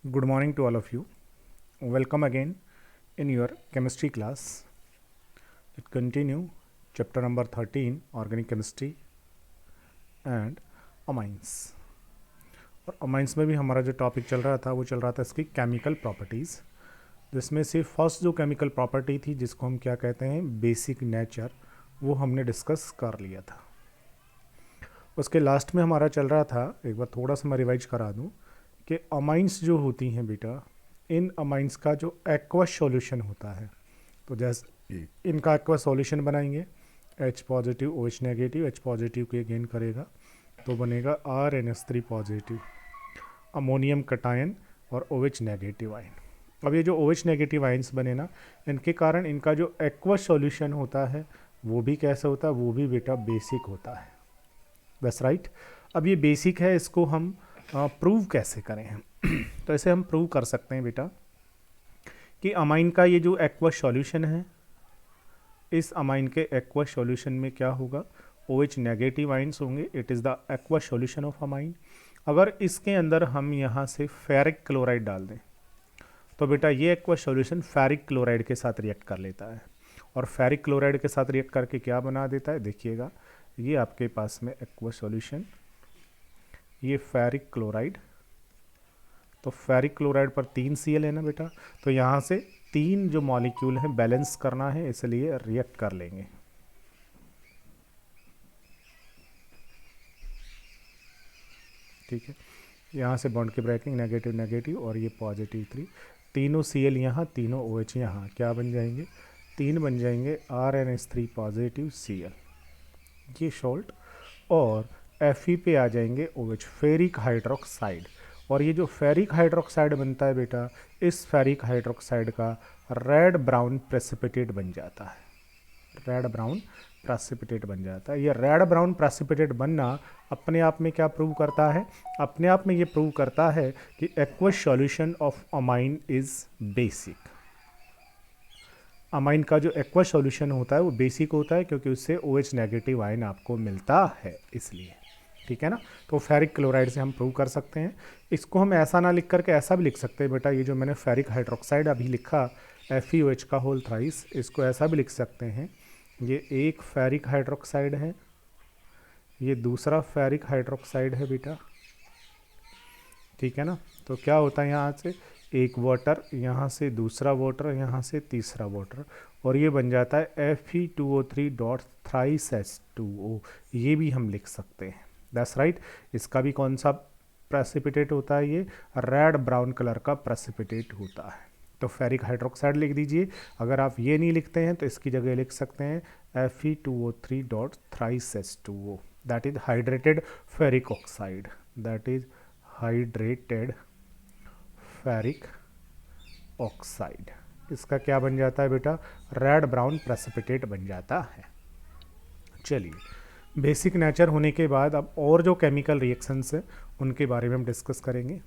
Good morning to all of you. Welcome again in your chemistry class. Let's continue chapter number 13 organic chemistry and amines. और amines में भी हमारा जो topic चल रहा था वो चल रहा था इसकी केमिकल प्रॉपर्टीज़, जिसमें से फर्स्ट जो केमिकल प्रॉपर्टी थी जिसको हम क्या कहते हैं बेसिक नेचर, वो हमने डिस्कस कर लिया था। उसके लास्ट में हमारा चल रहा था, एक बार थोड़ा सा मैं रिवाइज करा दूं कि अमाइंस जो होती हैं बेटा, इन अमाइंस का जो एक्वस सॉल्यूशन होता है, तो जैसे इनका एक्वस सॉल्यूशन बनाएंगे H positive OH negative, H positive के गेन करेगा तो बनेगा RNS3 पॉजिटिव अमोनियम कटायन और OH नेगेटिव आयन। अब ये जो OH नेगेटिव आयन्स बने ना, इनके कारण इनका जो एक्वस सॉल्यूशन होता है वो भी कैसा होता है, वो भी बेटा बेसिक होता है। बस राइट। अब ये बेसिक है, इसको हम प्रूव कैसे करें तो ऐसे हम प्रूव कर सकते हैं बेटा कि अमाइन का ये जो एक्वस सॉल्यूशन है, इस अमाइन के एक्वस सॉल्यूशन में क्या होगा, OH नेगेटिव आयन्स होंगे। It is the aqueous solution of amine. अगर इसके अंदर हम यहाँ से फेरिक क्लोराइड डाल दें तो बेटा ये एक्वस सॉल्यूशन फेरिक क्लोराइड के साथ रिएक्ट कर लेता है, और फेरिक क्लोराइड के साथ रिएक्ट करके क्या बना देता है, देखिएगा ये आपके पास में एक्वस सॉल्यूशन, ये फेरिक क्लोराइड, तो फेरिक क्लोराइड पर 3 Cl है ना बेटा, तो यहाँ से 3 जो मॉलिक्यूल हैं बैलेंस करना है, इसलिए रिएक्ट कर लेंगे। ठीक है, यहाँ से बॉन्ड की ब्रेकिंग, नेगेटिव नेगेटिव और ये पॉजिटिव 3, तीनों Cl यहाँ, तीनों OH यहाँ, क्या बन जाएंगे, 3 बन जाएंगे RNS3 पॉजिटिव Cl, ये सॉल्ट, और Fe पे आ जाएंगे OH फेरिक हाइड्रोक्साइड। और ये जो फेरिक हाइड्रोक्साइड बनता है बेटा, इस फेरिक हाइड्रोक्साइड का रेड ब्राउन प्रेसिपिटेट बन जाता है, रेड ब्राउन प्रेसिपिटेट बन जाता है। ये रेड ब्राउन प्रेसिपिटेट बनना अपने आप में क्या प्रूव करता है, अपने आप में ये प्रूव करता है कि aqueous solution of amine is basic. Amine का जो एक्वस सॉल्यूशन होता है वो बेसिक होता है क्योंकि उससे OH नेगेटिव आयन आपको मिलता है, इसलिए। ठीक है ना, तो फेरिक क्लोराइड से हम प्रूव कर सकते हैं। इसको हम ऐसा ना लिख करके ऐसा भी लिख सकते हैं बेटा, ये जो मैंने फेरिक हाइड्रोक्साइड अभी लिखा FeOH का होल थ्राइस, इसको ऐसा भी लिख सकते हैं, ये एक फेरिक हाइड्रोक्साइड है, ये दूसरा फेरिक हाइड्रोक्साइड है बेटा। ठीक है ना, तो क्या होता है, यहाँ से एक वाटर, यहाँ से दूसरा वाटर, यहाँ से तीसरा वाटर, और ये बन जाता है Fe2O3 डॉट थ्राइस H2O, ये भी हम लिख सकते हैं। That's right. इसका भी कौन सा प्रेसिपिटेट होता है, ये रेड ब्राउन कलर का प्रेसिपिटेट होता है। तो फेरिक हाइड्रोक्साइड लिख दीजिए। अगर आप ये नहीं लिखते हैं तो इसकी जगह लिख सकते हैं Fe2O3 dot thrice H2O, that is hydrated ferric oxide, that is hydrated ferric oxide. इसका क्या बन जाता है बेटा, रेड ब्राउन प्रेसिपिटेट बन जाता है। चलिए, बेसिक नेचर होने के बाद अब और जो केमिकल रिएक्शंस हैं उनके बारे में हम डिस्कस करेंगे।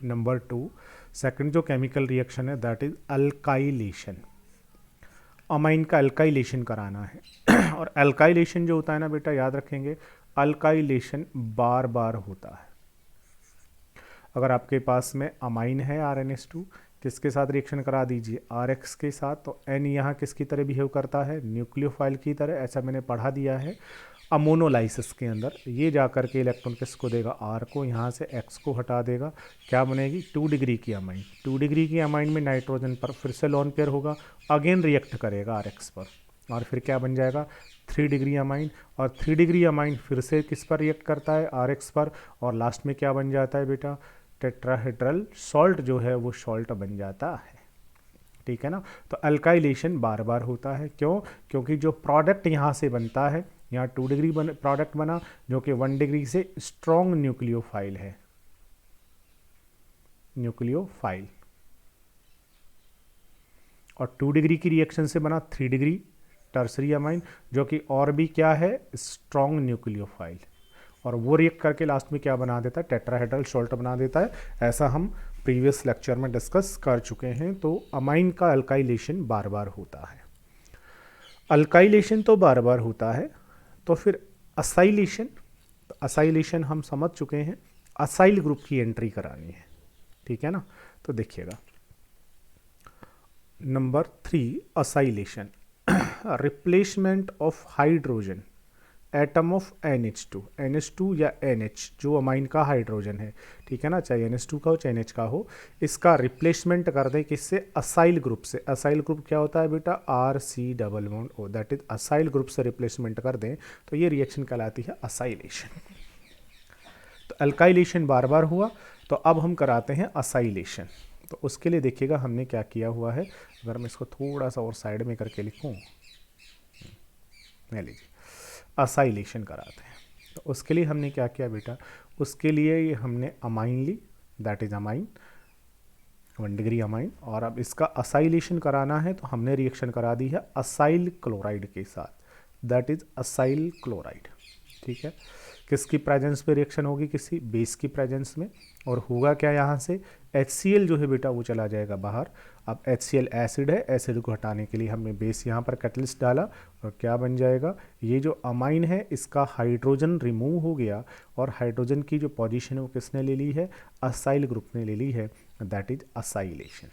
नंबर 2, सेकंड जो केमिकल रिएक्शन है दैट इज अल्काइलेशन। अमाइन का अल्काइलेशन कराना है और अल्काइलेशन जो होता है ना बेटा, याद रखेंगे अल्काइलेशन बार बार होता है। अगर आपके पास में अमाइन है RNS2, किसके साथ रिएक्शन करा दीजिए, RX के साथ, तो N यहाँ किसकी तरह बिहेव करता है, न्यूक्लियोफाइल की तरह, ऐसा मैंने पढ़ा दिया है अमोनोलाइसिस के अंदर। ये जाकर के इलेक्ट्रॉन किसको देगा, R को, यहाँ से X को हटा देगा, क्या बनेगी 2 डिग्री की अमाइन। 2 डिग्री की अमाइन में नाइट्रोजन पर फिर से लोन पेयर होगा, अगेन रिएक्ट करेगा RX पर, और फिर क्या बन जाएगा 3 डिग्री अमाइन, और 3 डिग्री अमाइन फिर से किस पर रिएक्ट करता है, RX पर, और लास्ट में क्या बन जाता है बेटा, टेट्राहेड्रल सॉल्ट जो है वो सॉल्ट बन जाता है। ठीक है ना, तो अल्काइलेशन बार बार होता है, क्यों, क्योंकि जो प्रोडक्ट यहाँ से बनता है, यहाँ 2 डिग्री प्रोडक्ट बना जो कि 1 डिग्री से स्ट्रॉन्ग न्यूक्लियोफाइल है, न्यूक्लियोफाइल, और 2 डिग्री की रिएक्शन से बना 3 डिग्री टर्सरी अमाइन जो कि और भी क्या है, स्ट्रॉन्ग न्यूक्लियोफाइल, और वो रिएक्ट करके लास्ट में क्या बना देता है, टेट्राहेड्रल सॉल्ट बना देता है। ऐसा हम प्रीवियस लेक्चर में डिस्कस कर चुके हैं। तो अमाइन का अल्काइलेशन बार बार होता है। अल्काइलेशन तो बार बार होता है, तो फिर असाइलेशन, तो असाइलेशन हम समझ चुके हैं, असाइल ग्रुप की एंट्री करानी है। ठीक है ना। तो देखिएगा number 3 acylation, replacement of hydrogen atom of NH2 या NH जो अमाइन का हाइड्रोजन है, ठीक है ना, चाहे NH2 का हो चाहे NH का हो, इसका रिप्लेसमेंट कर दें किससे, असाइल ग्रुप से। असाइल ग्रुप क्या होता है बेटा, RC double bond O, that is acyl group से रिप्लेसमेंट कर दें तो ये रिएक्शन कहलाती है असाइलेशन। तो अल्काइलेशन बार बार हुआ, तो अब हम कराते हैं असाइलेशन। तो उसके लिए देखिएगा हमने क्या किया हुआ है, अगर मैं इसको थोड़ा सा और साइड में करके लिखूं, ले लीजिए असाइलेशन कराते हैं। तो उसके लिए हमने क्या किया बेटा, उसके लिए ये हमने अमाइन ली, that is amine 1 degree amine, और अब इसका असाइलेशन कराना है तो हमने रिएक्शन करा दी है असाइल क्लोराइड के साथ, दैट इज असाइल क्लोराइड। ठीक है, किसकी प्रेजेंस पे रिएक्शन होगी, किसी बेस की प्रेजेंस में, और होगा क्या, यहाँ से HCl जो है बेटा वो चला जाएगा बाहर। अब HCl एसिड है, एसिड को हटाने के लिए हमने बेस यहाँ पर कैटलिस्ट डाला, और क्या बन जाएगा, ये जो अमाइन है इसका हाइड्रोजन रिमूव हो गया, और हाइड्रोजन की जो पोजीशन है वो किसने ले ली है, असाइल ग्रुप ने ले ली है, दैट इज असाइलेशन।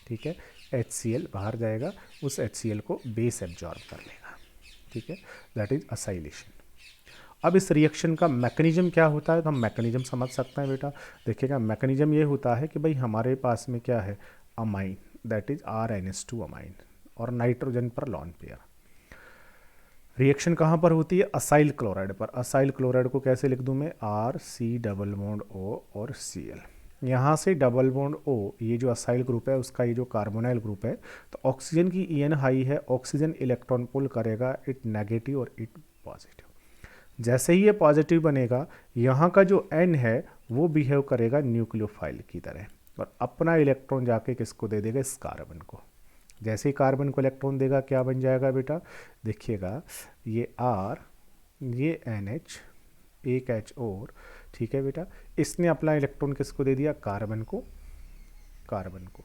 ठीक है, HCl बाहर जाएगा, उस HCl को बेस एब्जॉर्ब कर लेगा। ठीक है, दैट इज असाइलेशन। अब इस रिएक्शन का मैकेनिज्म क्या होता है, तो हम मैकेनिज्म समझ सकते हैं बेटा। देखिएगा मैकेनिज्म ये होता है कि भाई हमारे पास में क्या है, amine, that is RNH2 amine, और नाइट्रोजन पर लॉन पेयर। रिएक्शन कहाँ पर होती है, असाइल क्लोराइड पर। असाइल क्लोराइड को कैसे लिख दूँ मैं, RC डबल बॉन्ड O और Cl। यहाँ से डबल बॉन्ड O, ये जो असाइल ग्रुप है उसका ये जो कार्बोनाइल ग्रुप है, तो ऑक्सीजन की EN हाई है, ऑक्सीजन इलेक्ट्रॉन पुल करेगा इट नेगेटिव और इट पॉजिटिव। जैसे ही ये पॉजिटिव बनेगा, यहाँ का जो N है वो बिहेव करेगा न्यूक्लियोफाइल की तरह, और अपना इलेक्ट्रॉन जाके किसको दे देगा, इस कार्बन को। जैसे ही कार्बन को इलेक्ट्रॉन देगा क्या बन जाएगा बेटा, देखिएगा ये R, ये NH, एक H और, ठीक है बेटा, इसने अपना इलेक्ट्रॉन किसको दे दिया, कार्बन को। कार्बन को,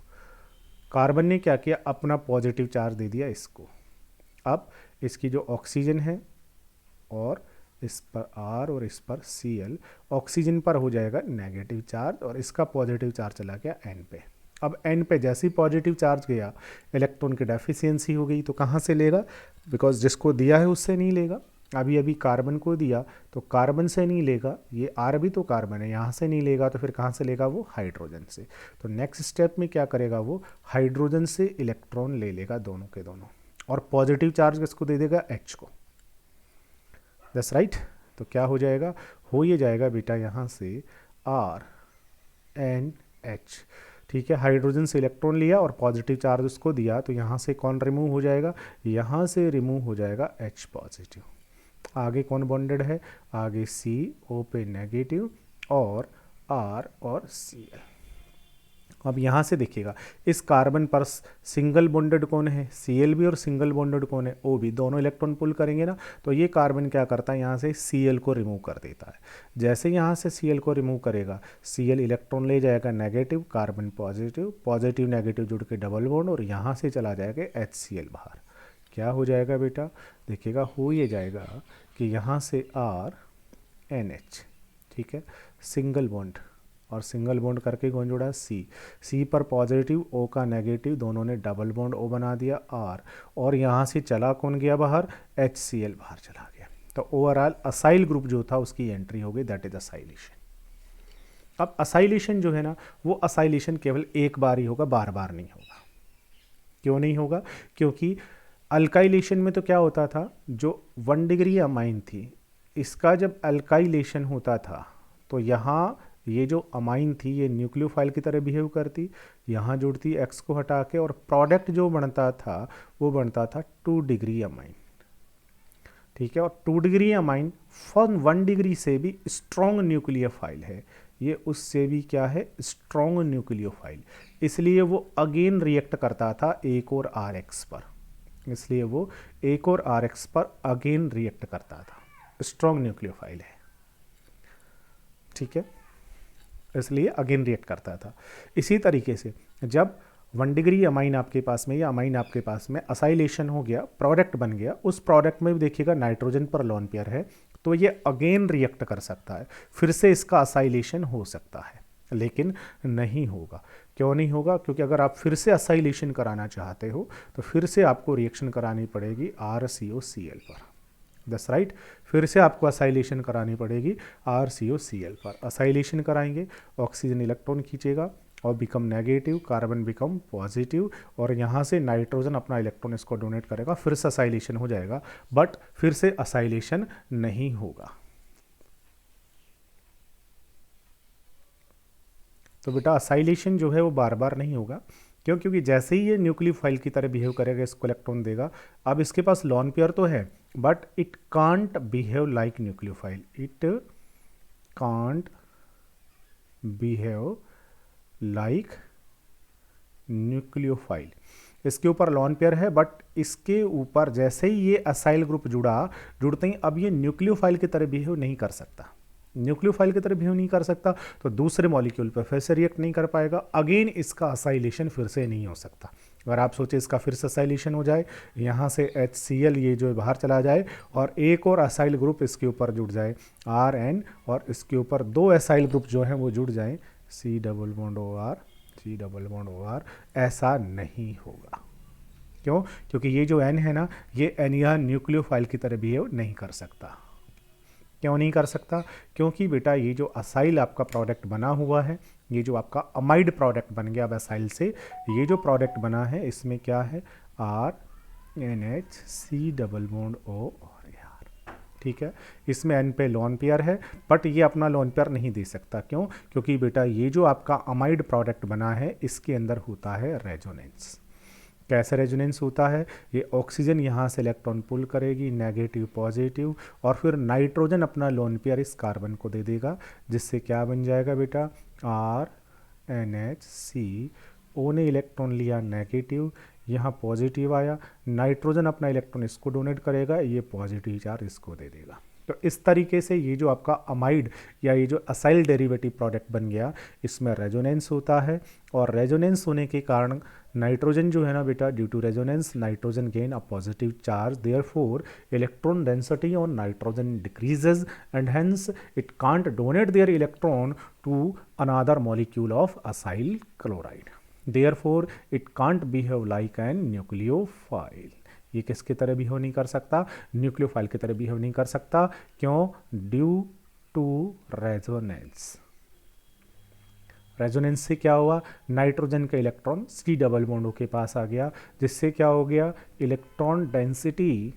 कार्बन ने क्या किया, अपना पॉजिटिव चार्ज दे दिया इसको। अब इसकी जो ऑक्सीजन है, और इस पर R और इस पर Cl, ऑक्सीजन पर हो जाएगा नेगेटिव चार्ज, और इसका पॉजिटिव चार्ज चला गया N पे। अब N पे जैसे ही पॉजिटिव चार्ज गया, इलेक्ट्रॉन की डेफिशिएंसी हो गई, तो कहाँ से लेगा, बिकॉज जिसको दिया है उससे नहीं लेगा। अभी अभी कार्बन को दिया तो कार्बन से नहीं लेगा, ये R भी तो कार्बन है, यहाँ से नहीं लेगा, तो फिर कहाँ से लेगा, वो हाइड्रोजन से। तो नेक्स्ट स्टेप में क्या करेगा, वो हाइड्रोजन से इलेक्ट्रॉन ले लेगा दोनों के दोनों, और पॉजिटिव चार्ज किसको दे देगा, H को। That's right. तो क्या हो जाएगा, हो ये जाएगा बेटा यहाँ से RNH। ठीक है, हाइड्रोजन से इलेक्ट्रॉन लिया और पॉजिटिव चार्ज उसको दिया, तो यहाँ से कौन रिमूव हो जाएगा, यहाँ से रिमूव हो जाएगा H पॉजिटिव। आगे कौन बॉन्डेड है, आगे CO पे नेगेटिव, और R और Cl। अब यहाँ से देखिएगा इस कार्बन पर सिंगल बॉन्डेड कौन है, Cl भी, और सिंगल बॉन्डेड कौन है, O भी। दोनों इलेक्ट्रॉन पुल करेंगे ना, तो ये कार्बन क्या करता है, यहाँ से Cl को रिमूव कर देता है। जैसे यहाँ से Cl को रिमूव करेगा, Cl इलेक्ट्रॉन ले जाएगा negative, carbon positive, positive negative जुड़ के डबल बॉन्ड, और यहाँ से चला जाएगा HCl बाहर। क्या हो जाएगा बेटा, देखिएगा हो ये जाएगा कि यहाँ से RNH, ठीक है, सिंगल बॉन्ड, और सिंगल बॉन्ड करके कौन जुड़ा, C पर पॉजिटिव, O का नेगेटिव, दोनों ने डबल बॉन्ड O बना दिया R, और यहाँ से चला कौन गया बाहर, HCl बाहर चला गया। तो ओवरऑल असाइल ग्रुप जो था उसकी एंट्री हो गई, दैट इज असाइलेशन। अब असाइलेशन जो है ना, वो असाइलेशन केवल एक बार ही होगा, बार बार नहीं होगा। क्यों नहीं होगा, क्योंकि अल्काइलेशन में तो क्या होता था, जो 1 डिग्री अमाइन थी, इसका जब अल्काइलेशन होता था तो यहाँ ये जो अमाइन थी ये न्यूक्लियोफाइल की तरह बिहेव करती, यहाँ जुड़ती X को हटा के, और प्रोडक्ट जो बनता था वो बनता था 2 डिग्री अमाइन। ठीक है, और 2 डिग्री अमाइन फॉर 1 डिग्री से भी स्ट्रॉन्ग न्यूक्लियोफाइल है, ये उससे भी क्या है, स्ट्रॉन्ग न्यूक्लियोफाइल, इसलिए वो अगेन रिएक्ट करता था एक और RX पर, इसलिए वो एक और RX पर अगेन रिएक्ट करता था, स्ट्रॉन्ग न्यूक्लियोफाइल है। ठीक है, इसलिए अगेन रिएक्ट करता था। इसी तरीके से जब 1 डिग्री अमाइन आपके पास में, या अमाइन आपके पास में असाइलेशन हो गया, प्रोडक्ट बन गया, उस प्रोडक्ट में भी देखिएगा नाइट्रोजन पर लोन पेयर है, तो ये अगेन रिएक्ट कर सकता है, फिर से इसका असाइलेशन हो सकता है। लेकिन नहीं होगा। क्यों नहीं होगा? क्योंकि अगर आप फिर से असाइलेशन कराना चाहते हो तो फिर से आपको रिएक्शन करानी पड़ेगी RCOCl पर। दस राइट, फिर से आपको असाइलेशन करानी पड़ेगी RCOCl पर। असाइलेशन कराएंगे, ऑक्सीजन इलेक्ट्रॉन खींचेगा और become negative, carbon become positive, और यहाँ से नाइट्रोजन अपना इलेक्ट्रॉन इसको डोनेट करेगा, फिर से असाइलेशन हो जाएगा, बट फिर से असाइलेशन नहीं होगा। तो बेटा असाइलेशन जो है वो बार बार नहीं होगा। क्यों? क्योंकि जैसे ही ये न्यूक्लियोफाइल की तरह बिहेव करेगा, इसको इलेक्ट्रॉन देगा। अब इसके पास लॉन पेयर तो है, but it can't behave like nucleophile. It can't behave like nucleophile. इसके ऊपर लॉन पेयर है, बट इसके ऊपर जैसे ही ये असाइल ग्रुप जुड़ते ही अब ये न्यूक्लियोफाइल की तरह बिहेव नहीं कर सकता। न्यूक्लियोफाइल की तरह बिहेव नहीं कर सकता तो दूसरे मॉलिक्यूल पर फिर से रिएक्ट नहीं कर पाएगा। अगेन इसका असाइलेशन फिर से नहीं हो सकता। अगर आप सोचे इसका फिर से असाइलेशन हो जाए, यहाँ से HCl ये जो बाहर चला जाए और एक और असाइल ग्रुप इसके ऊपर जुड़ जाए RN, और इसके ऊपर दो असाइल ग्रुप जो हैं वो जुड़ जाएं C double bond OR, C double bond OR, ऐसा नहीं होगा। क्यों? क्योंकि ये जो N है ना, ये N यह न्यूक्लियोफाइल की तरह बिहेव नहीं कर सकता। क्यों नहीं कर सकता? क्योंकि बेटा ये जो असाइल आपका प्रोडक्ट बना हुआ है, ये जो आपका अमाइड प्रोडक्ट बन गया अब असाइल से, ये जो प्रोडक्ट बना है इसमें क्या है? RNH C double bond O और R। ठीक है, इसमें N पे लॉन पेयर है, बट ये अपना लॉन पेयर नहीं दे सकता। क्यों? क्योंकि बेटा ये जो आपका अमाइड प्रोडक्ट बना है इसके अंदर होता है रेजोनेंस। कैसे रेजोनेंस होता है? ये ऑक्सीजन यहाँ से इलेक्ट्रॉन पुल करेगी, नेगेटिव पॉजिटिव, और फिर नाइट्रोजन अपना लोन पेयर इस कार्बन को दे देगा, जिससे क्या बन जाएगा बेटा? RNHC। O ने इलेक्ट्रॉन लिया नेगेटिव, यहाँ पॉजिटिव आया, नाइट्रोजन अपना इलेक्ट्रॉन इसको डोनेट करेगा, ये पॉजिटिव चार्ज इसको दे देगा। तो इस तरीके से ये जो आपका अमाइड या ये जो असाइल डेरिवेटिव प्रोडक्ट बन गया, इसमें रेजोनेंस होता है, और रेजोनेंस होने के कारण नाइट्रोजन जो है ना बेटा, due to resonance nitrogen gain a positive charge, therefore electron density on nitrogen decreases and hence it can't donate their electron to another molecule of acyl chloride, therefore it can't behave like a nucleophile. ये किसकी तरह behave नहीं कर सकता? Nucleophile की तरह behave नहीं कर सकता। क्यों? Due to resonance. रेजोनेंस से क्या हुआ? नाइट्रोजन का electron C double bond O के पास आ गया, जिससे क्या हो गया? Electron density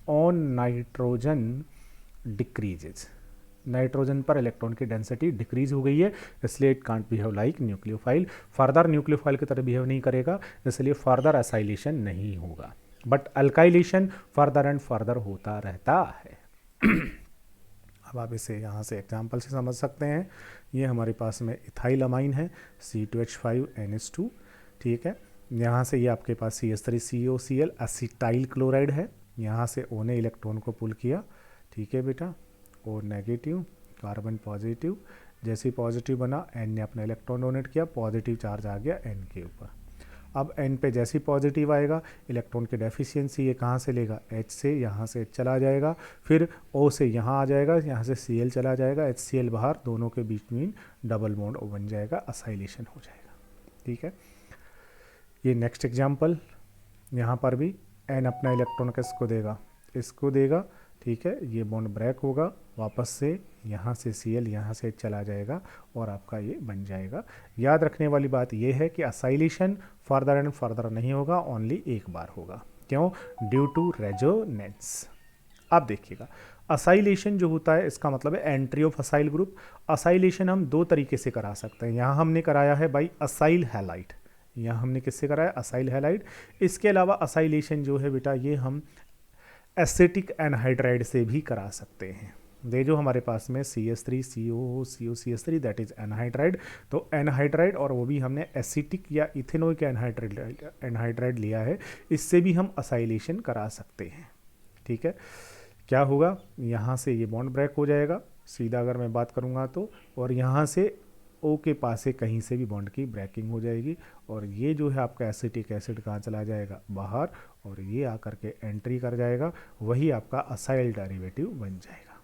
on nitrogen decreases. Nitrogen पर इलेक्ट्रॉन की डेंसिटी डिक्रीज हो गई है, इसलिए it can't behave like nucleophile. Further nucleophile की तरह बिहेव नहीं करेगा, इसलिए फर्दर असाइलेशन नहीं होगा, but alkylation further and further होता रहता है। अब आप इसे यहाँ से एग्जाम्पल से समझ सकते हैं। ये हमारे पास में इथाइल अमाइन है C2H5NH2। ठीक है, यहाँ से ये आपके पास CH3COCl एसिटाइल क्लोराइड है, यहाँ से O ने इलेक्ट्रॉन को पुल किया। ठीक है बेटा, O नेगेटिव, कार्बन पॉजिटिव, जैसे पॉजिटिव बना N ने अपना इलेक्ट्रॉन डोनेट किया, पॉजिटिव चार्ज आ गया N के ऊपर। अब N पे जैसे पॉजिटिव आएगा, इलेक्ट्रॉन की डेफिशिएंसी ये कहाँ से लेगा? H से, यहाँ से H चला जाएगा, फिर O से यहाँ आ जाएगा, यहाँ से Cl चला जाएगा, HCl बाहर, दोनों के बीच में डबल बॉन्ड O बन जाएगा, असाइलेशन हो जाएगा। ठीक है, ये नेक्स्ट एग्जाम्पल, यहाँ पर भी N अपना इलेक्ट्रॉन किसको देगा? इसको देगा। ठीक है, ये बॉन्ड ब्रेक होगा, वापस से यहाँ से Cl, यहाँ से चला जाएगा और आपका ये बन जाएगा। याद रखने वाली बात ये है कि असाइलेशन फर्दर एंड फर्दर नहीं होगा, ओनली एक बार होगा। क्यों? Due to resonance. अब देखिएगा, असाइलेशन जो होता है इसका मतलब है entry of acyl group. Acylation हम दो तरीके से करा सकते हैं। यहाँ हमने कराया है बाई असाइल हैलाइड, यहाँ हमने किससे कराया? Acyl halide. इसके अलावा असाइलेशन जो है बेटा, ये हम एसिटिक एनहाइड्राइड से भी करा सकते हैं। ये जो हमारे पास में CH3COCOCH3 दैट इज एनहाइड्राइड, तो एनहाइड्राइड, और वो भी हमने एसिटिक या इथेनोइक एनहाइड्राइड लिया है, इससे भी हम असाइलेशन करा सकते हैं। ठीक है, क्या होगा? यहाँ से ये बॉन्ड ब्रेक हो जाएगा सीधा, अगर मैं बात करूँगा तो, और यहाँ से O के पास से कहीं से भी बॉन्ड की ब्रेकिंग हो जाएगी, और ये जो है आपका एसिटिक एसिड कहाँ चला जाएगा? बाहर, और ये आकर के एंट्री कर जाएगा, वही आपका असाइल डेरिवेटिव बन जाएगा।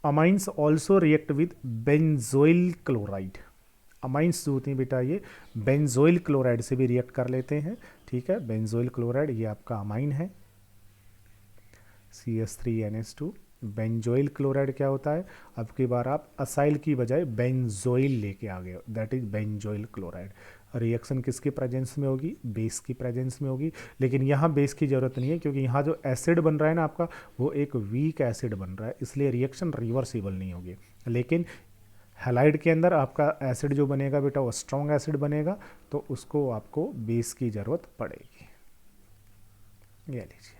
Amines also react with benzoyl chloride. Amines जो होती हैं बेटा ये बेंजोइल क्लोराइड से भी रिएक्ट कर लेते हैं। ठीक है, बेंजोइल क्लोराइड ये आपका अमाइन है, CH3NH2। बेंजोइल क्लोराइड क्या होता है, अब की बार आप असाइल की बजाय बेंजोइल लेके आ गए, that is benzoyl chloride. Reaction किसकी प्रेजेंस में होगी, बेस की प्रेजेंस में होगी। लेकिन यहाँ बेस की ज़रूरत नहीं है, क्योंकि यहाँ जो एसिड बन रहा है ना आपका, वो एक वीक एसिड बन रहा है, इसलिए रिएक्शन रिवर्सिबल नहीं होगी। लेकिन हैलाइड के अंदर आपका एसिड जो बनेगा बेटा वो स्ट्रॉन्ग एसिड बनेगा, तो उसको आपको बेस की ज़रूरत पड़ेगी। ये लीजिए,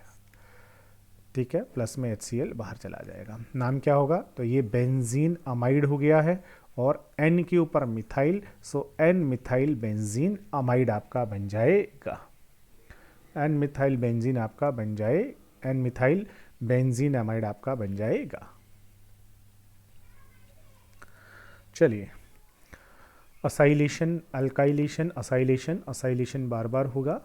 ठीक है, प्लस में HCl बाहर चला जाएगा। नाम क्या होगा, तो ये बेंजीन अमाइड हो गया है, और N के ऊपर मिथाइल, सो N मिथाइल बेंजीन अमाइड आपका बन जाएगा। N मिथाइल बेंजीन आपका बन जाए, N मिथाइल बेंजीन अमाइड आपका बन जाएगा। चलिए, असाइलेशन, अल्काइलेशन, असाइलेशन, असाइलेशन बार बार होगा,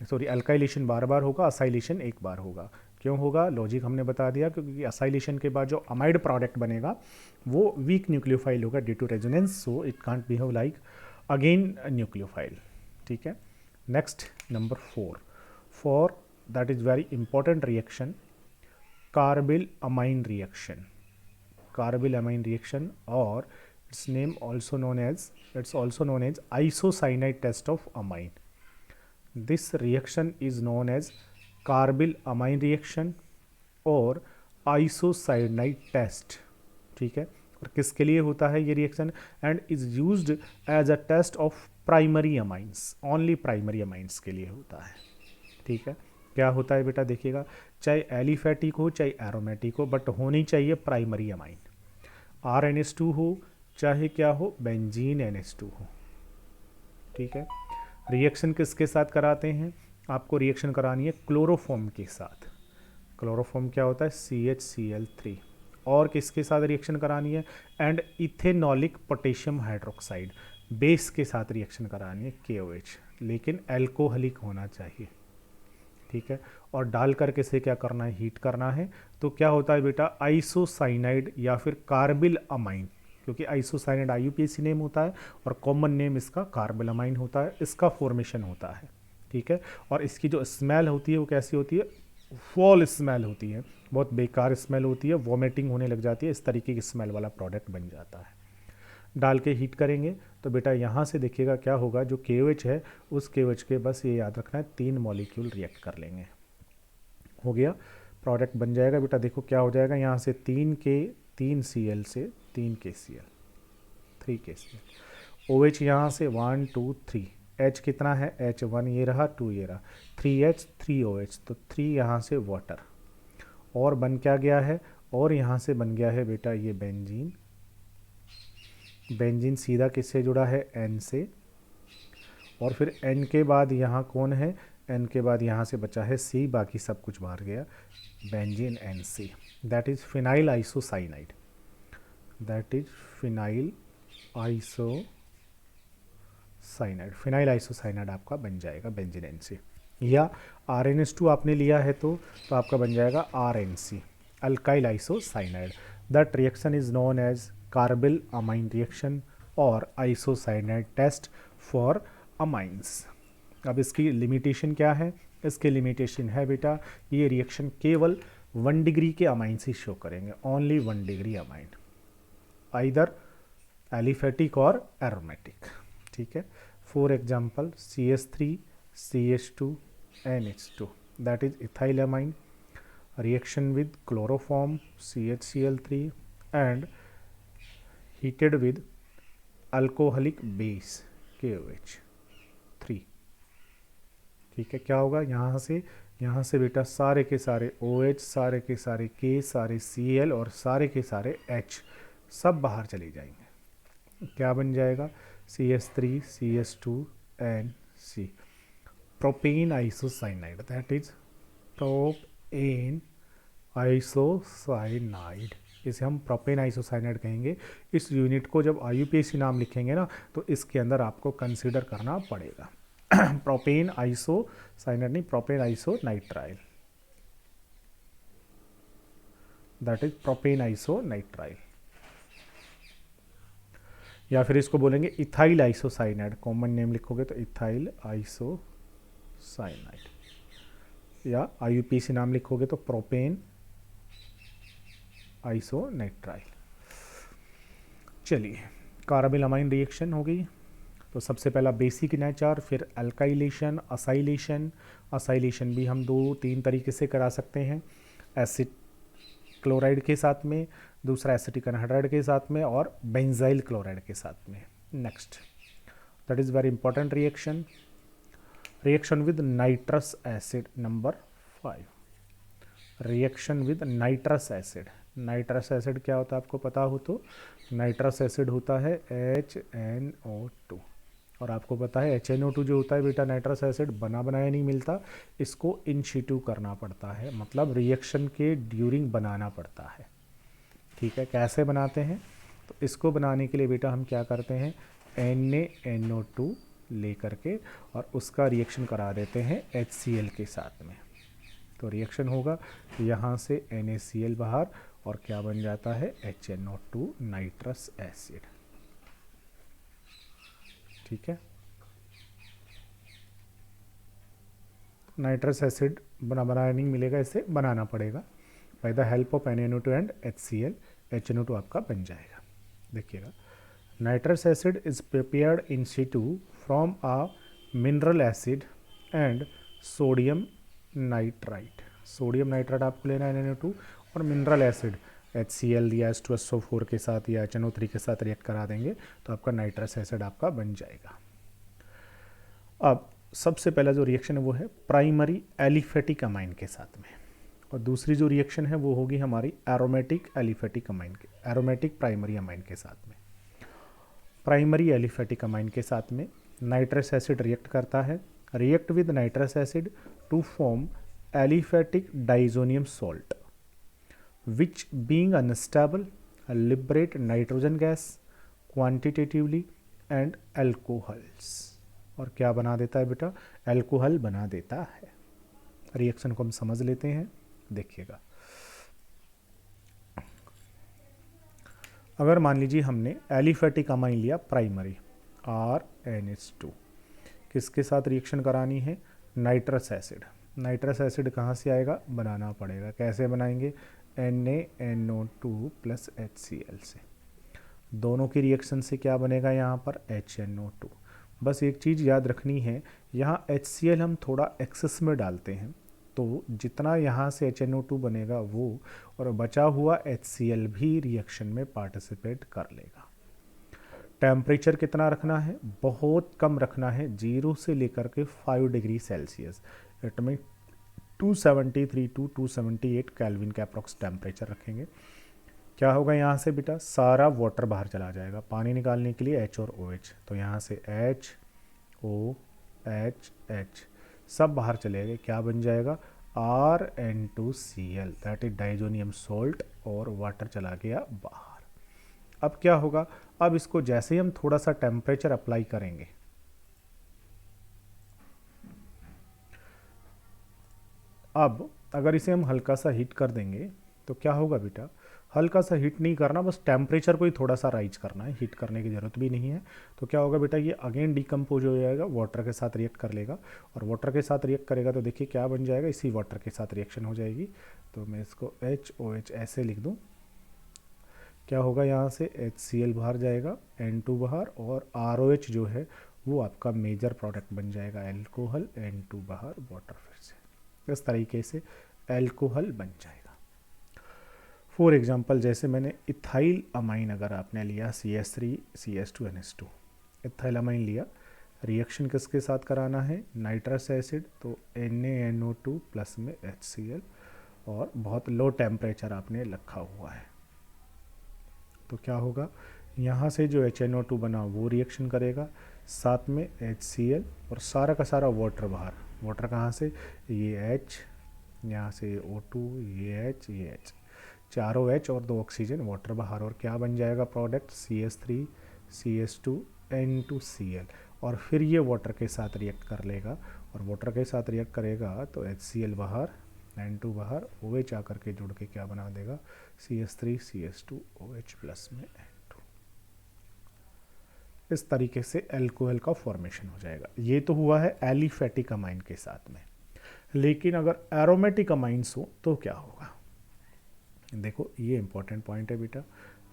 सॉरी अल्काइलेशन बार बार होगा, असाइलेशन एक बार होगा। क्यों होगा, लॉजिक हमने बता दिया, क्योंकि असाइलेशन के बाद जो अमाइड प्रोडक्ट बनेगा वो वीक न्यूक्लियोफाइल होगा due to resonance, so it can't behave like again nucleophile. ठीक है, next number 4 that is very important reaction, carbylamine reaction. Carbylamine reaction, और its name also known as, it's also known as isocyanide test of amine. This reaction is known as carbylamine reaction और isocyanide test. ठीक है, और किसके लिए होता है ये reaction, and is used as a test of primary amines, only primary amines के लिए होता है। ठीक है, क्या होता है बेटा देखिएगा, चाहे एलिफैटिक हो चाहे एरोमेटिक हो, बट होनी चाहिए प्राइमरी अमाइन। RNH2 हो चाहे क्या हो, बेंजीन NH2 हो। ठीक है, रिएक्शन किसके साथ कराते हैं, आपको रिएक्शन करानी है क्लोरोफॉर्म के साथ। क्लोरोफॉर्म क्या होता है, CHCl3। और किसके साथ रिएक्शन करानी है, and ethanolic potassium hydroxide, base के साथ रिएक्शन करानी है KOH, लेकिन एल्कोहलिक होना चाहिए। ठीक है, और डाल करके से क्या करना है, हीट करना है। तो क्या होता है बेटा, आइसोसाइनाइड या फिर कार्बिल अमाइन, क्योंकि आइसोसाइनाइड IUPAC नेम होता है और कॉमन नेम इसका कार्बिल अमाइन होता है, इसका फॉर्मेशन होता है। ठीक है, और इसकी जो स्मेल होती है वो कैसी होती है, फॉल स्मेल होती है, बहुत बेकार स्मेल होती है, वॉमिटिंग होने लग जाती है, इस तरीके की स्मेल वाला प्रोडक्ट बन जाता है। डाल के हीट करेंगे तो बेटा यहाँ से देखिएगा क्या होगा, जो KOH है उस KOH के बस ये याद रखना है 3 मॉलिक्यूल रिएक्ट कर लेंगे, हो गया, प्रोडक्ट बन जाएगा। बेटा देखो क्या हो जाएगा, यहाँ से 3 Cl से 3 KCl, 3 KCl, OH यहाँ से 1 2 3, H कितना है, H1 ये रहा, 2 ये रहा, 3H 3 OH, तो 3 यहाँ से वाटर, और बन क्या गया है, और यहाँ से बन गया है बेटा ये बेंजीन। बेंजीन सीधा किससे जुड़ा है, N से, और फिर N के बाद यहाँ कौन है, N के बाद यहाँ से बचा है C, बाकी सब कुछ बाहर गया, benzene NC, that is phenyl isocyanide, that is phenyl isocyanide, phenyl isocyanide आपका बन जाएगा बेंजीन NC। या RNH2 आपने लिया है तो आपका बन जाएगा RNC, alkyl isocyanide. That reaction is known as carbylamine reaction और आइसोसाइनाइड टेस्ट फॉर अमाइंस। अब इसकी लिमिटेशन क्या है, इसकी लिमिटेशन है बेटा, ये रिएक्शन केवल 1 डिग्री के अमाइन से शो करेंगे, only 1 degree amine, either aliphatic और एरोमेटिक। ठीक है, for example CH3 CH2 NH2, that is ethyl amine, reaction with chloroform CHCl3 and heated with alcoholic base KOH3। ठीक है, क्या होगा, यहाँ से बेटा सारे के सारे OH, सारे के सारे K, सारे Cl और सारे के सारे H सब बाहर चले जाएंगे। क्या बन जाएगा, CH3 CH2 NC, propane isocyanide, that is propane isocyanide, इसे हम प्रोपेन आइसोसाइनाइड कहेंगे। इस यूनिट को जब IUPAC नाम लिखेंगे ना तो इसके अंदर आपको कंसीडर करना पड़ेगा प्रोपेन आइसोसाइनाइड नहीं, propane isonitrile. That is propane isonitrile. या फिर इसको बोलेंगे इथाइल आइसोसाइनाइड, कॉमन नेम लिखोगे तो इथाइल आइसोसाइनाइड, या आईयूपीसी नाम लिखोगे तो प्रोपेन आइसोनाइट्राइल। चलिए, कार्बाइल रिएक्शन हो गई। तो सबसे पहला बेसिक नेचर, फिर अल्काइलेशन, असाइलेशन। असाइलेशन भी हम 2-3 तरीके से करा सकते हैं, एसिड क्लोराइड के साथ में, दूसरा एसिटिक एनहाइड्राइड के साथ में, और बेंजाइल क्लोराइड के साथ में। Next, that is very important reaction, reaction with nitrous acid number 5। Reaction with nitrous acid. Nitrous acid क्या होता है आपको पता हो तो, नाइट्रस एसिड होता है HNO2, और आपको पता है HNO2 जो होता है बेटा नाइट्रस एसिड बना बनाया नहीं मिलता, इसको इन सिटू करना पड़ता है, मतलब रिएक्शन के ड्यूरिंग बनाना पड़ता है। ठीक है, कैसे बनाते हैं? तो इसको बनाने के लिए बेटा हम क्या करते हैं, NaNO2 ले करके और उसका रिएक्शन करा देते हैं HCl के साथ में। तो रिएक्शन होगा यहाँ से NaCl बाहर, और क्या बन जाता है HNO2 नाइट्रस एसिड। ठीक है, नाइट्रस एसिड बनाया नहीं मिलेगा, इसे बनाना पड़ेगा by the help of NaNO2 and HCl। HNO2 आपका बन जाएगा। देखिएगा, nitrous acid is prepared in Situ from a mineral acid and sodium nitrite. Sodium nitrite आपको लेना है NaNO2, और मिनरल एसिड HCl या H2SO4 के साथ या HNO3 के साथ रिएक्ट करा देंगे तो आपका नाइट्रस एसिड आपका बन जाएगा। अब सबसे पहला जो रिएक्शन है वो है प्राइमरी एलिफेटिक अमाइन के साथ में, और दूसरी जो रिएक्शन है वो होगी हमारी एरोमेटिक एलिफेटिक अमाइन के, एरोमेटिक प्राइमरी अमाइन के साथ में। प्राइमरी एलिफेटिक अमाइन के साथ में नाइट्रस एसिड रिएक्ट करता है, react with nitrous acid to form aliphatic diazonium salt which being unstable liberate nitrogen gas quantitatively and alcohols, और क्या बना देता है बेटा, अल्कोहल बना देता है। रिएक्शन को हम समझ लेते हैं, देखिएगा। अगर मान लीजिए हमने एलिफेटिक अमाइन लिया प्राइमरी RNH2, किसके साथ रिएक्शन करानी है, नाइट्रस एसिड। नाइट्रस एसिड कहाँ से आएगा, बनाना पड़ेगा, कैसे बनाएंगे, NaNO2 प्लस HCl से। दोनों की रिएक्शन से क्या बनेगा यहाँ पर, HNO2। बस एक चीज़ याद रखनी है, यहाँ HCl हम थोड़ा एक्सेस में डालते हैं, तो जितना यहाँ से HNO2 बनेगा वो, और बचा हुआ HCl भी रिएक्शन में पार्टिसिपेट कर लेगा। टेम्परेचर कितना रखना है, बहुत कम रखना है, 0 से लेकर के 5 degree Celsius, it mean 273 to 278 kelvin का अप्रॉक्स टेम्परेचर रखेंगे। क्या होगा यहाँ से बेटा, सारा वाटर बाहर चला जाएगा, पानी निकालने के लिए H और OH, तो यहाँ से HOHH सब बाहर चले गए, क्या बन जाएगा, RN2Cl, that is diazonium salt, और वाटर चला गया बाहर। अब क्या होगा, अब इसको जैसे ही हम थोड़ा सा टेम्परेचर अप्लाई करेंगे, अब अगर इसे हम हल्का सा हीट कर देंगे तो क्या होगा बेटा, हल्का सा हीट नहीं करना, बस टेम्परेचर को ही थोड़ा सा राइज करना है, हीट करने की ज़रूरत भी नहीं है। तो क्या होगा बेटा, ये अगेन डिकम्पोज हो जाएगा, वाटर के साथ रिएक्ट कर लेगा, और वाटर के साथ रिएक्ट करेगा तो देखिए क्या बन जाएगा, इसी वाटर के साथ रिएक्शन हो जाएगी। तो मैं इसको HOH ऐसे लिख दूँ, क्या होगा, यहाँ से HCl बाहर जाएगा, N2 बाहर, और ROH जो है वो आपका मेजर प्रोडक्ट बन जाएगा, एल्कोहल, N2 बाहर, वाटर फिर से, इस तरीके से एल्कोहल बन जाएगा। फॉर एग्जांपल, जैसे मैंने इथाइल अमाइन अगर आपने लिया CH3CH2NH2, इथाइल अमाइन लिया, रिएक्शन किसके साथ कराना है, नाइट्रस एसिड, तो NaNO2 प्लस में HCl, और बहुत लो टेम्परेचर आपने रखा हुआ है। तो क्या होगा, यहाँ से जो HNO2 बना वो रिएक्शन करेगा, साथ में HCl, और सारा का सारा वाटर बाहर। वाटर कहाँ से, ये H, यहाँ से O2, ये H, ये H, चारों H और 2 ऑक्सीजन, वाटर बाहर, और क्या बन जाएगा प्रोडक्ट, CH3CH2N2Cl, और फिर ये वाटर के साथ रिएक्ट कर लेगा, और वाटर के साथ रिएक्ट करेगा तो HCl बाहर, N2 बाहर, OH आकर के जुड़ के क्या बना देगा, CH3 OH प्लस में N2। इस तरीके से एल्कोहल का फॉर्मेशन हो जाएगा। ये तो हुआ है एलिफेटिक अमाइन के साथ में, लेकिन अगर एरोमेटिक अमाइंस हो तो क्या होगा, देखो ये इंपॉर्टेंट पॉइंट है बेटा।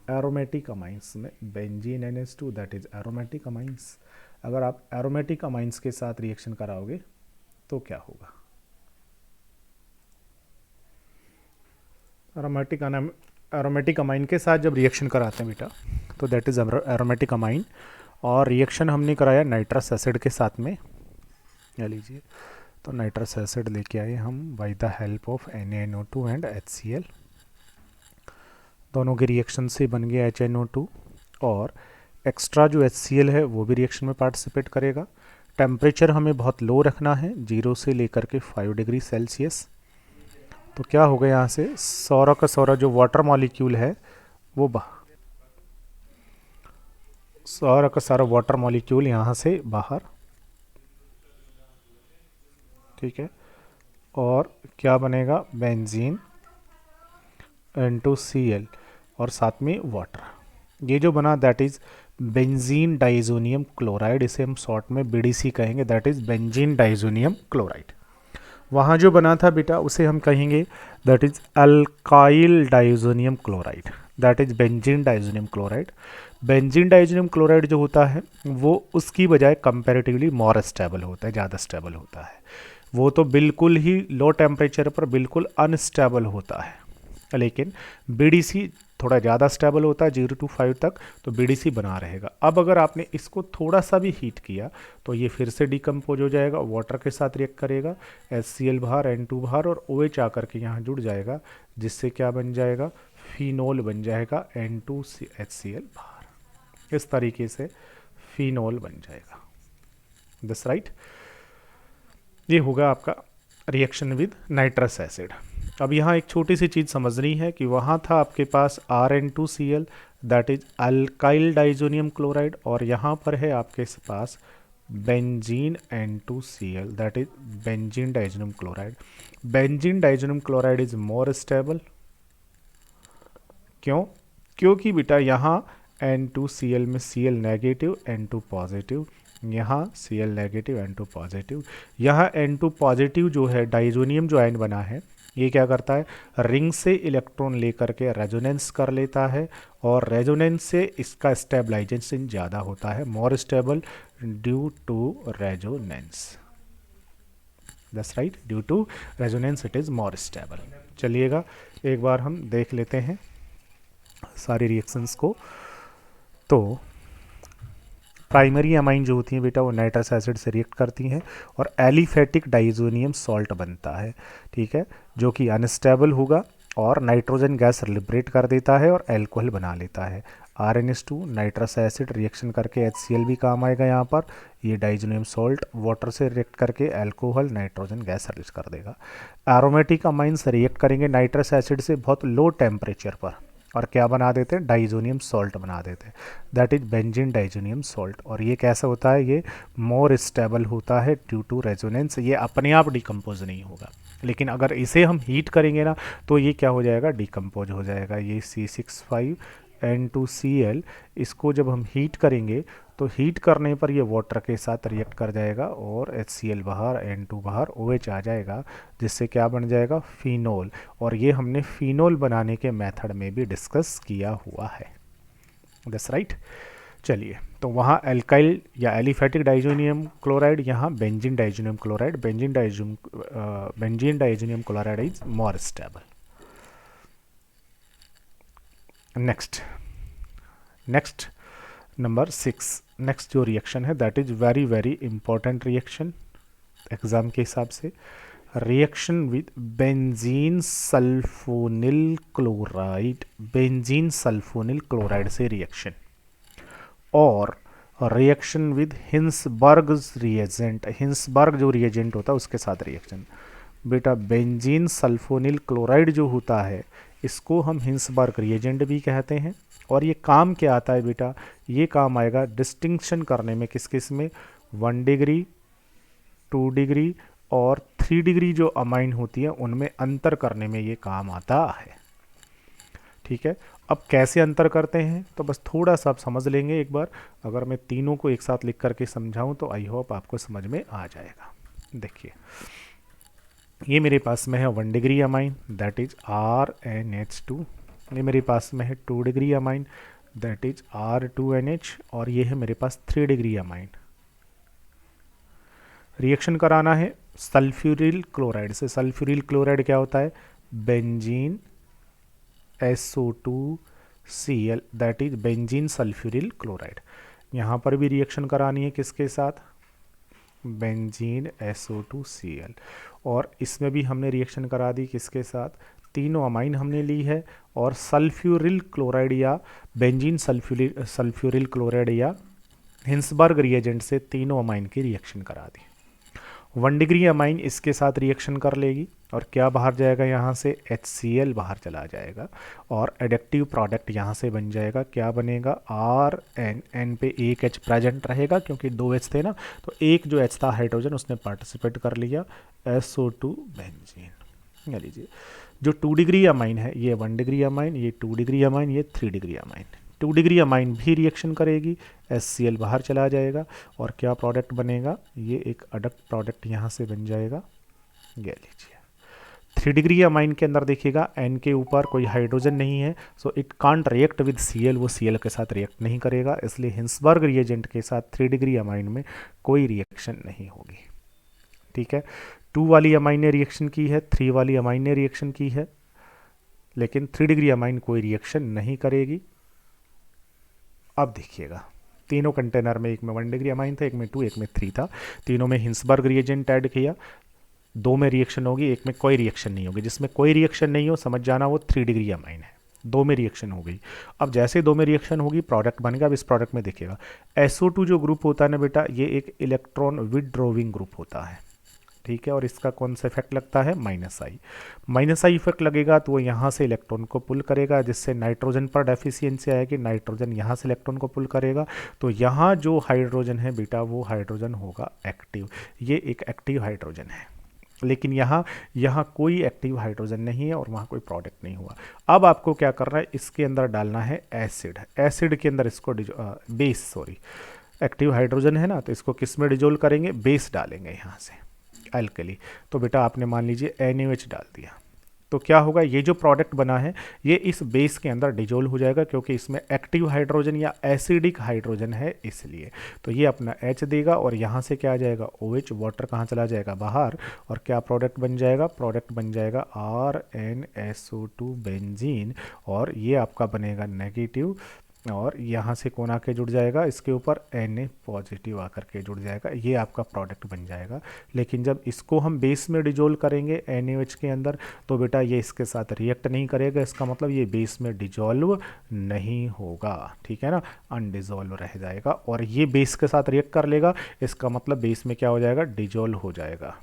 एरोमेटिक अमाइंस में benzene NH2 that is aromatic amines, अगर आप एरोमेटिक अमाइंस के साथ रिएक्शन कराओगे तो क्या होगा, एरोमेटिक अमाइन के साथ जब रिएक्शन कराते हैं बेटा तो दैट इज एरोमेटिक अमाइन, और रिएक्शन हमने कराया नाइट्रस एसिड के साथ में, या लीजिए तो नाइट्रस एसिड लेके आए हम by the help of NaNO2 and HCl, दोनों के रिएक्शन से बन गया HNO2, और एक्स्ट्रा जो HCl है वो भी रिएक्शन में पार्टिसिपेट करेगा। टेम्परेचर हमें बहुत लो रखना है, 0 से लेकर के 5 डिग्री सेल्सियस। तो क्या होगा यहाँ से, सौरा का सौरा जो वाटर मॉलिक्यूल है वो सौरा का सारा वाटर मॉलिक्यूल यहाँ से बाहर, ठीक है, और क्या बनेगा, बेंजीन N2Cl और साथ में वाटर, ये जो बना that is benzene diazonium chloride, इसे हम शॉर्ट में BDC कहेंगे, that is benzene diazonium chloride. वहाँ जो बना था बेटा उसे हम कहेंगे that is alkyl diazonium chloride, that is benzene diazonium chloride. Benzene diazonium chloride जो होता है वो उसकी बजाय कंपैरेटिवली मोर स्टेबल होता है, ज़्यादा स्टेबल होता है। वो तो बिल्कुल ही लो टेम्परेचर पर बिल्कुल अनस्टेबल होता है, लेकिन BDC थोड़ा ज़्यादा स्टेबल होता है 0 to 5 तक, तो BDC बना रहेगा। अब अगर आपने इसको थोड़ा सा भी हीट किया तो ये फिर से डिकम्पोज हो जाएगा, वाटर के साथ रिएक्ट करेगा, HCl बाहर, N2 बाहर, और OH आकर के यहाँ जुड़ जाएगा, जिससे क्या बन जाएगा, फिनोल बन जाएगा, N2HCl बाहर। इस तरीके से फिनोल बन जाएगा, दिस राइट। ये होगा आपका रिएक्शन विद नाइट्रस एसिड। अब यहाँ एक छोटी सी चीज़ समझनी है कि वहाँ था आपके पास RN2Cl that is alkyl diazonium chloride, और यहाँ पर है आपके पास benzene N2Cl that is benzene diazonium chloride. Benzene diazonium chloride is more stable, क्यों, क्योंकि बेटा यहाँ N2Cl में Cl नेगेटिव N2 पॉजिटिव, यहाँ Cl नेगेटिव N2 पॉजिटिव, यहाँ N2 पॉजिटिव जो है डाइजोनियम जो आयन बना है ये क्या करता है, रिंग से इलेक्ट्रॉन लेकर के रेजोनेंस कर लेता है, और रेजोनेंस से इसका स्टेबलाइजेशन ज़्यादा होता है, more stable due to resonance, that's right, due to resonance it is more stable. चलिएगा एक बार हम देख लेते हैं सारी रिएक्शंस को। तो प्राइमरी अमाइन जो होती हैं बेटा वो नाइट्रस एसिड से रिएक्ट करती हैं और एलिफेटिक डाइजोनियम सॉल्ट बनता है, ठीक है, जो कि अनस्टेबल होगा और नाइट्रोजन गैस लिबरेट कर देता है और अल्कोहल बना लेता है। RNH2 नाइट्रस एसिड रिएक्शन करके HCl भी काम आएगा यहाँ पर, ये डाइजोनियम सॉल्ट वाटर से रिएक्ट करके अल्कोहल नाइट्रोजन गैस रिलीज कर देगा। एरोमेटिक अमाइंस रिएक्ट करेंगे नाइट्रस एसिड से बहुत लो टेम्परेचर पर, और क्या बना देते हैं, डाइजोनियम सॉल्ट बना देते हैं, that is benzene diazonium salt. और ये कैसा होता है, ये मोर स्टेबल होता है ड्यू टू रेजोनेंस, ये अपने आप डिकम्पोज नहीं होगा, लेकिन अगर इसे हम हीट करेंगे ना तो ये क्या हो जाएगा, डिकम्पोज हो जाएगा। ये C6N2Cl इसको जब हम हीट करेंगे तो हीट करने पर ये वाटर के साथ रिएक्ट कर जाएगा और HCl बाहर, N2 बाहर, OH आ जाएगा, जिससे क्या बन जाएगा, फिनोल। और ये हमने फिनोल बनाने के मेथड में भी डिस्कस किया हुआ है, दैट्स राइट। चलिए, तो वहाँ एल्काइल या एलिफेटिक डाइजोनियम क्लोराइड, यहाँ benzene diazonium chloride, benzene diazonium chloride is more stable. Next number 6, next जो रिएक्शन है that is very very important reaction exam के हिसाब से, reaction with benzene sulphonyl chloride, benzene sulphonyl chloride से reaction, और reaction with Hinsberg reagent, Hinsberg जो reagent होता है उसके साथ रिएक्शन। बेटा बेंजीन सल्फोनिल क्लोराइड जो होता है इसको हम हिंसबर्ग रिएजेंट भी कहते हैं, और ये काम क्या आता है बेटा, ये काम आएगा डिस्टिंक्शन करने में, किस किस में, 1 डिग्री 2 डिग्री और 3 डिग्री जो अमाइन होती है उनमें अंतर करने में ये काम आता है। ठीक है, अब कैसे अंतर करते हैं तो बस थोड़ा सा आप समझ लेंगे एक बार। अगर मैं तीनों को एक साथ लिख करके समझाऊं तो आई होप आपको समझ में आ जाएगा। देखिए, ये मेरे पास में है 1 degree amine, that is RnH2। ये मेरे पास में है 2 degree amine, that is R2NH। और ये है मेरे पास 3 डिग्री अमाइन। रिएक्शन कराना है सल्फ्यूरिल क्लोराइड से। सल्फ्यूरिल क्लोराइड क्या होता है? Benzene SO2Cl, that is benzene sulphuryl chloride. यहाँ पर भी रिएक्शन करानी है किसके साथ? Benzene SO2Cl। और इसमें भी हमने रिएक्शन करा दी किसके साथ? तीनों अमाइन हमने ली है और सल्फ्यूरिल क्लोराइड या बेंजीन सल्फ्यूरिल क्लोराइड या हिंसबर्ग रिएजेंट से तीनों अमाइन की रिएक्शन करा दी। 1 डिग्री अमाइन इसके साथ रिएक्शन कर लेगी और क्या बाहर जाएगा? यहाँ से HCl बाहर चला जाएगा और एडिक्टिव प्रोडक्ट यहाँ से बन जाएगा। क्या बनेगा? RN पे एक H प्रेजेंट रहेगा क्योंकि 2 H थे ना, तो एक जो H था हाइड्रोजन उसने पार्टिसिपेट कर लिया, SO2 बेंजीन। लीजिए, जो 2 डिग्री अमाइन है ये 1 डिग्री अमाइन, ये 2 डिग्री अमाइन, ये 3 डिग्री अमाइन। 2 डिग्री अमाइन भी रिएक्शन करेगी, HCl बाहर चला जाएगा और क्या प्रोडक्ट बनेगा? ये एक अडक्ट प्रोडक्ट यहाँ से बन जाएगा। ये लीजिए, 3 डिग्री अमाइन के अंदर देखिएगा N के ऊपर कोई हाइड्रोजन नहीं है, सो it can't react with Cl, वो Cl के साथ रिएक्ट नहीं करेगा, इसलिए हिंसबर्ग रिएजेंट के साथ 3 डिग्री अमाइन में कोई रिएक्शन नहीं होगी। ठीक है, 2 वाली अमाइन ने रिएक्शन की है, 3 वाली अमाइन ने रिएक्शन की है, लेकिन 3 डिग्री अमाइन कोई रिएक्शन नहीं करेगी। अब देखिएगा, तीनों कंटेनर में एक में 1 डिग्री अमाइन था, एक में 2, एक में 3 था, तीनों में हिंसबर्ग रिएजेंट ऐड किया, 2 में रिएक्शन होगी, एक में कोई रिएक्शन नहीं होगी। जिसमें कोई रिएक्शन नहीं हो समझ जाना वो 3 डिग्री अमाइन है। 2 में रिएक्शन हो गई। अब जैसे 2 में रिएक्शन होगी प्रोडक्ट बनेगा। अब इस प्रोडक्ट में देखिएगा SO2 जो ग्रुप होता है ना बेटा, ये एक इलेक्ट्रॉन विदड्रॉविंग ग्रुप होता है। ठीक है, और इसका कौन सा इफेक्ट लगता है? -I इफेक्ट लगेगा तो वो यहाँ से इलेक्ट्रॉन को पुल करेगा, जिससे नाइट्रोजन पर डेफिशिएंसी आएगी, नाइट्रोजन यहाँ से इलेक्ट्रॉन को पुल करेगा, तो यहाँ जो हाइड्रोजन है बेटा वो हाइड्रोजन होगा एक्टिव। ये एक एक्टिव हाइड्रोजन है, लेकिन यहाँ कोई एक्टिव हाइड्रोजन नहीं है और वहाँ कोई प्रोडक्ट नहीं हुआ। अब आपको क्या करना है? इसके अंदर डालना है एसिड के अंदर इसको एक्टिव हाइड्रोजन है ना, तो इसको किस में डिजोल्व करेंगे? बेस डालेंगे यहाँ से, अल्कली। तो बेटा आपने मान लीजिए NaOH डाल दिया, तो क्या होगा? ये जो प्रोडक्ट बना है ये इस बेस के अंदर डिजोल्व हो जाएगा, क्योंकि इसमें एक्टिव हाइड्रोजन या एसिडिक हाइड्रोजन है इसलिए। तो ये अपना H देगा और यहाँ से क्या आ जाएगा? OH, वाटर कहाँ चला जाएगा? बाहर। और क्या प्रोडक्ट बन जाएगा? प्रोडक्ट बन जाएगा RnSO2 बेंजीन, और ये आपका बनेगा नेगेटिव, और यहाँ से कौन आके जुड़ जाएगा? इसके ऊपर Na पॉजिटिव आकर के जुड़ जाएगा, ये आपका प्रोडक्ट बन जाएगा। लेकिन जब इसको हम बेस में डिजोल्व करेंगे NaOH के अंदर, तो बेटा ये इसके साथ रिएक्ट नहीं करेगा, इसका मतलब ये बेस में डिजोल्व नहीं होगा। ठीक है ना, अनडिजोल्व रह जाएगा। और ये बेस के साथ रिएक्ट कर लेगा, इसका मतलब बेस में क्या हो जाएगा? डिजोल्व हो जाएगा,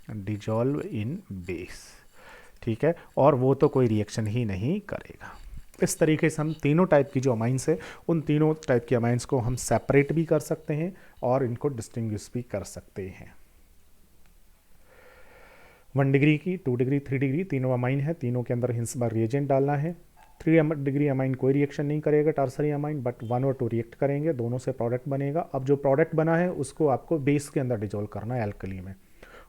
डिजोल्व इन बेस। ठीक है, और वो तो कोई रिएक्शन ही नहीं करेगा। इस तरीके से हम तीनों टाइप की जो अमाइंस है, उन तीनों टाइप की अमाइंस को हम सेपरेट भी कर सकते हैं और इनको डिस्टिंग्विश भी कर सकते हैं। 1 डिग्री की, 2 डिग्री, 3 डिग्री तीनों अमाइन है, तीनों के अंदर हिंसबर्ग रिएजेंट डालना है। 3 डिग्री अमाइन कोई रिएक्शन नहीं करेगा, टर्सरी अमाइन, बट 1 और 2 रिएक्ट करेंगे, दोनों से प्रोडक्ट बनेगा। अब जो प्रोडक्ट बना है उसको आपको बेस के अंदर डिजोल्व करना है एल्कली में।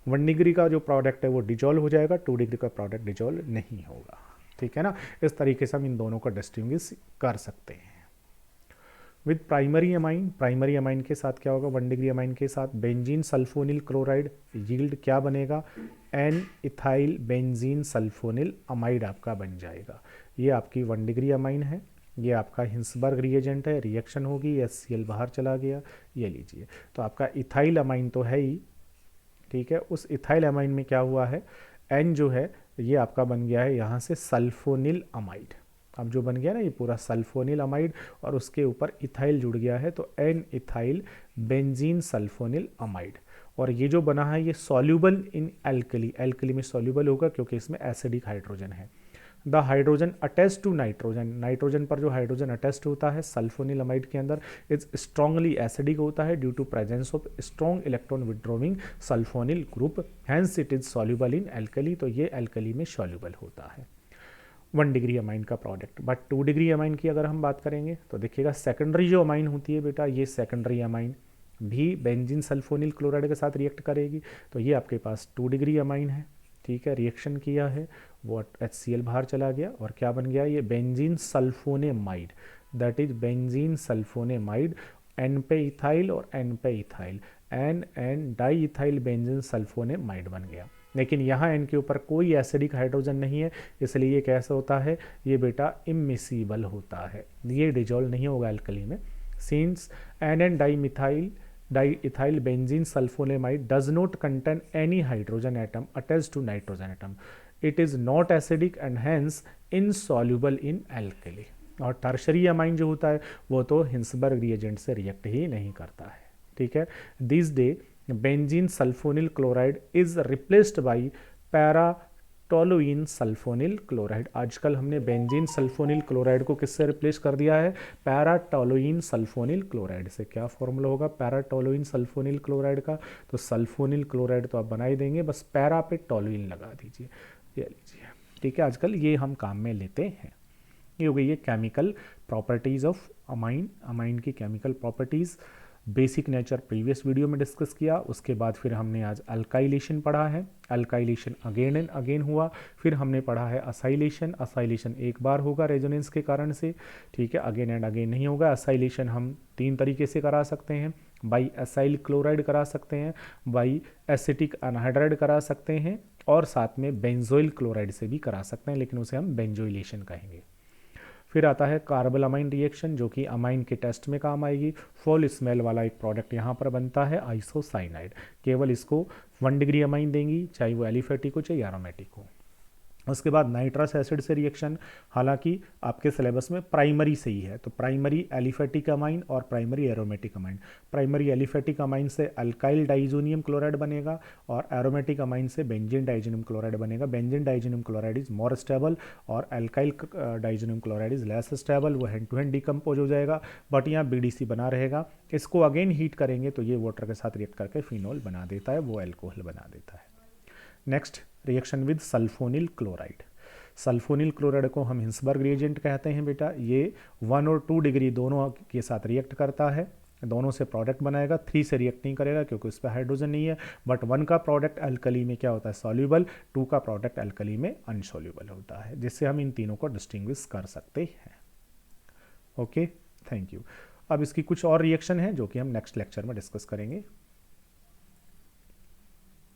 1 डिग्री का जो प्रोडक्ट है वो डिजोल्व हो जाएगा, 2 डिग्री का प्रोडक्ट डिजोल्व नहीं होगा। ठीक है ना, इस तरीके से हम इन दोनों का डिस्टिंग्विश कर सकते हैं। विद प्राइमरी अमाइन के साथ क्या होगा? 1 डिग्री अमाइन के साथ बेंजीन सल्फोनिल क्लोराइड यील्ड क्या बनेगा? N ethyl benzene sulphonyl amide आपका बन जाएगा। ये आपकी 1 डिग्री अमाइन है, ये आपका हिंसबर्ग रिएजेंट है, रिएक्शन होगी, HCl बाहर चला गया, ये लीजिए। तो आपका इथाइल अमाइन तो है ही, ठीक है। उस इथाइल अमाइन में क्या हुआ है? N जो है ये आपका बन गया है यहाँ से सल्फोनिल अमाइड। अब जो बन गया ना ये पूरा सल्फोनिल अमाइड और उसके ऊपर इथाइल जुड़ गया है, तो N ethyl benzene sulphonyl amide. और ये जो बना है ये सॉल्यूबल इन एल्कली, एल्कली में सॉल्यूबल होगा क्योंकि इसमें एसिडिक हाइड्रोजन है। The hydrogen attach to nitrogen, nitrogen पर जो हाइड्रोजन अटैच्ड होता है सल्फोनिल अमाइड के अंदर इज स्ट्रांगली एसिडिक होता है due to presence of strong electron withdrawing sulphonyl group, hence it is soluble in alkali, तो ये एल्कली में सॉल्युबल होता है 1 डिग्री अमाइन का प्रोडक्ट। बट 2 डिग्री अमाइन की अगर हम बात करेंगे तो देखिएगा सेकेंडरी जो अमाइन होती है बेटा, ये सेकेंडरी अमाइन भी बेंजीन सल्फोनिल क्लोराइड के साथ रिएक्ट करेगी, तो ये आपके पास 2 डिग्री अमाइन है। ठीक है, रिएक्शन किया है, वो HCl बाहर चला गया और क्या बन गया, ये benzene sulphonamide, that is benzene sulphonamide, N पे इथाइल और एन पे ethyl, N diethyl benzene sulphonamide बन गया। लेकिन यहाँ एन के ऊपर कोई एसिडिक हाइड्रोजन नहीं है, इसलिए ये कैसे होता है, ये बेटा इमिसिबल होता है, ये डिजोल्व नहीं होगा एल्कली में। Since N diethyl benzene sulphonamide does not contain any hydrogen atom attached to nitrogen atom, it is not acidic and hence insoluble in alkali. और टर्शरी अमाइन जो होता है वो तो हिंसबर्ग रिएजेंट से रिएक्ट ही नहीं करता है। ठीक है, this day benzene sulphonyl chloride is replaced by para toluene sulphonyl chloride. आजकल हमने बेंजीन सल्फोनिल क्लोराइड को किससे रिप्लेस कर दिया है, पैराटोलुइन सल्फोनिल क्लोराइड से। क्या फॉर्मूला होगा पैराटोलुइन सल्फोनिल क्लोराइड का, तो सल्फोनिल क्लोराइड तो आप बना ही देंगे, बस पैरा पे टोलुइन लगा दीजिए, ये लीजिए। ठीक है, आजकल ये हम काम में लेते हैं। ये हो गई है chemical properties of amine, amine की chemical properties. Basic nature previous video में डिस्कस किया, उसके बाद फिर हमने आज अल्काइलेशन पढ़ा है, अल्काइलेशन अगेन एंड अगेन हुआ, फिर हमने पढ़ा है असाइलेशन, असाइलेशन एक बार होगा रेजोनेंस के कारण से। ठीक है, अगेन एंड अगेन नहीं होगा। असाइलेशन हम 3 तरीके से करा सकते हैं, बाई एसाइल क्लोराइड करा सकते हैं, बाई एसिटिक अनहाइड्राइड करा सकते हैं, और साथ में बेंजोइल क्लोराइड से भी करा सकते हैं, लेकिन उसे हम बेंजोइलेशन कहेंगे। फिर आता है कार्बल अमाइन रिएक्शन, जो कि अमाइन के टेस्ट में काम आएगी। फॉल स्मेल वाला एक प्रोडक्ट यहाँ पर बनता है आइसोसाइनाइड, केवल इसको 1 डिग्री अमाइन देंगी, चाहे वो एलिफेटिक हो चाहे एरोमेटिक हो। उसके बाद नाइट्रस एसिड से रिएक्शन, हालांकि आपके सिलेबस में प्राइमरी से ही है, तो प्राइमरी एलिफेटिक अमाइन और primary aromatic amine. Primary aliphatic amine से अल्काइल डाइजोनियम क्लोराइड बनेगा और एरोमेटिक अमाइन से बेंजीन डाइजोनियम क्लोराइड बनेगा। Benzene diazonium chloride is more stable और alkyl diazonium chloride is less stable, वो हैंड टू हैंड डिकम्पोज हो जाएगा, बट यहाँ BDC बना रहेगा। इसको अगेन हीट करेंगे तो ये वाटर के साथ रिएक्ट करके फिनॉल बना देता है, वो एल्कोहल बना देता है। Next reaction with sulphonyl chloride. Sulphonyl chloride को हम हिंसबर्ग रिएजेंट कहते हैं बेटा। ये 1 और 2 डिग्री दोनों के साथ रिएक्ट करता है, दोनों से प्रोडक्ट बनाएगा। 3 से रिएक्ट नहीं करेगा क्योंकि उस पर हाइड्रोजन नहीं है, बट 1 का प्रोडक्ट अल्कली में क्या होता है, सॉल्यूबल, 2 का प्रोडक्ट अल्कली में अनसॉल्यूबल होता है, जिससे हम इन तीनों को डिस्टिंग्विश कर सकते हैं। Okay, thank you. अब इसकी कुछ और रिएक्शन है जो कि हम नेक्स्ट लेक्चर में डिस्कस करेंगे।